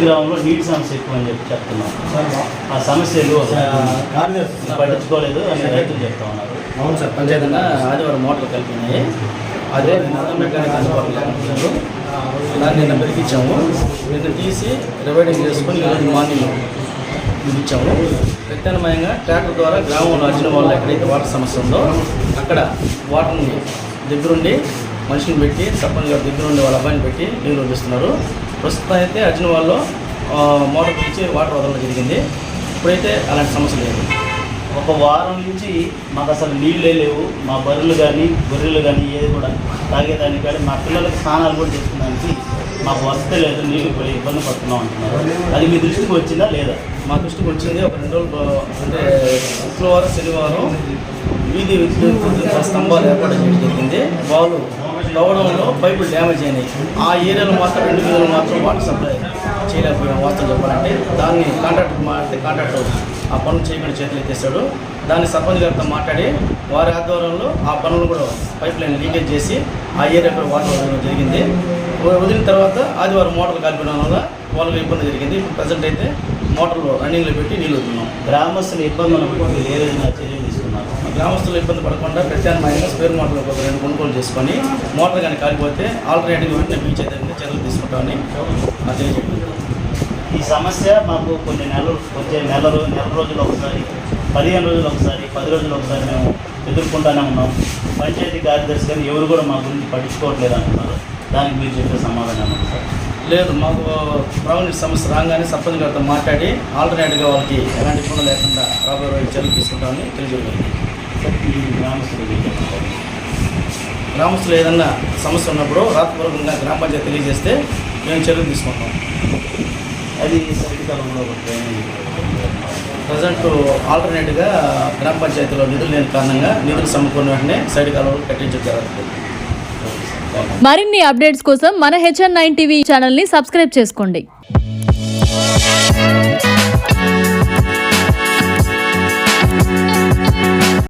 గ్రామంలో నీటి సమస్య ఎక్కువ అని చెప్పి చెప్తున్నాం. ఆ సమస్యలు పట్టించుకోలేదు అని రైతులు చెప్తా ఉన్నారు. అవును సార్, పంచాయతీ ఆదివారం మోటార్లు కలిపినాయి. అదే మెకానిక్ అందుబాటులో దాన్ని నిన్న పెరిగించాము. నిన్న తీసి రివైడింగ్ చేసుకొని ఈరోజు మార్నింగ్ ఇచ్చాము. ప్రత్యామ్నాయంగా ట్రాక్టర్ ద్వారా గ్రామంలో అర్జున వాళ్ళు ఎక్కడైతే వాటర్ సమస్య ఉందో అక్కడ వాటర్ని దగ్గరుండి మనిషిని పెట్టి సర్పంచ్ గారి దగ్గరుండి వాళ్ళ అబ్బాయిని పెట్టి నీళ్ళు వదిలిస్తున్నారు. ప్రస్తుతం అయితే అర్జున వాళ్ళు మోటార్ పిలిచి వాటర్ వదలడం జరిగింది. ఇప్పుడైతే అలాంటి సమస్య లేదు. ఒక వారం నుంచి మాకు అసలు నీళ్ళే లేవు. మా బర్రెలు కానీ గొర్రెలు కానీ ఏది కూడా తాగేదానికి కానీ మా పిల్లలకి స్నానాలు కూడా చేసుకోవడానికి మాకు వస్తే లేదు, నీళ్ళు పోయి ఇబ్బంది పడుతున్నాం అంటున్నారు. అది మీ దృష్టికి వచ్చిందా లేదా? మా దృష్టికి వచ్చింది. ఒక 2 రోజులు అంటే శుక్రవారం శనివారం వీధి విద్యుత్ స్తంభాలు ఏర్పాటు చేయడం జరిగింది. వాళ్ళు తవ్వడంలో పైపులు డ్యామేజ్ అయినాయి. ఆ ఏరియాలో మాత్రం 2 వీధులు మాత్రం వాటర్ సప్లై చేయలేకపోయిన వాస్తవం చెప్పాలంటే దాన్ని కాంట్రాక్టర్ మాట్లాడితే కాంట్రాక్టర్ ఆ పనులు చేయకుండా చేతులు ఎత్తేస్తాడు. దాన్ని సర్పంచ్ గారితో మాట్లాడి వారి ఆధ్వర్యంలో ఆ పనులు కూడా పైప్ లైన్ లీకేజ్ చేసి ఆ ఏరియాలో వాటర్ వదలడం జరిగింది. వదిలిన తర్వాత ఆదివారం మోటార్లు కలిపడం వల్ల వాళ్ళకి ఇబ్బంది జరిగింది. ఇప్పుడు ప్రజెంట్ అయితే మోటార్లు రన్నింగ్లో పెట్టి నీళ్ళు వదులున్నాం. గ్రామస్తులు ఇబ్బంది ఉన్నప్పుడు ఏ విధంగా చర్యలు తీసుకున్నారు? గ్రామస్తులు ఇబ్బంది పడకుండా ప్రత్యామ్నాయంగా స్పేర్ మోటార్లు ఒక 2 కొనుగోలు చేసుకొని మోటార్ కానీ కాలిపోతే ఆల్టర్నేటివ్ వెంటనే బీచ్ అయితే చర్యలు తీసుకుంటామని తెలియజేయండి. ఈ సమస్య మాకు కొన్ని నెల రోజులు ఒకసారి, 15 రోజులు ఒకసారి, 10 రోజులు ఒకసారి మేము ఎదుర్కొంటూనే ఉన్నాం. పంచాయతీ కార్యదర్శి కానీ ఎవరు కూడా మా గురించి పట్టించుకోవట్లేదు అంటున్నారు. దానికి మీరు చెప్పే సమాధానం ఉంది సార్? లేదు, మాకు ప్రాబ్లమ్ సమస్య రాగానే సర్పంచ్ గారితో మాట్లాడి ఆల్టర్నేట్గా వాళ్ళకి ఎలాంటి ఇబ్బంది లేకుండా రాబోయే రోజు చర్యలు తీసుకుంటామని తెలియజేయగలిగింది. గ్రామస్తులు ఏదన్నా సమస్య ఉన్నప్పుడు రాతపూర్వకంగా గ్రామ పంచాయతీ తెలియజేస్తే మేము చర్యలు తీసుకుంటాం. అది సైడ్ కాలంలో ప్రజెంట్ ఆల్టర్నేట్గా గ్రామ పంచాయతీలో నిధులు లేని కారణంగా నిధులు సమకూరిన వెంటనే సైడ్ కాలంలో కట్టించడం జరుగుతుంది. మరిన్ని అప్డేట్స్ కోసం మన HN9 టీవీ ఛానల్ని సబ్స్క్రైబ్ చేసుకోండి.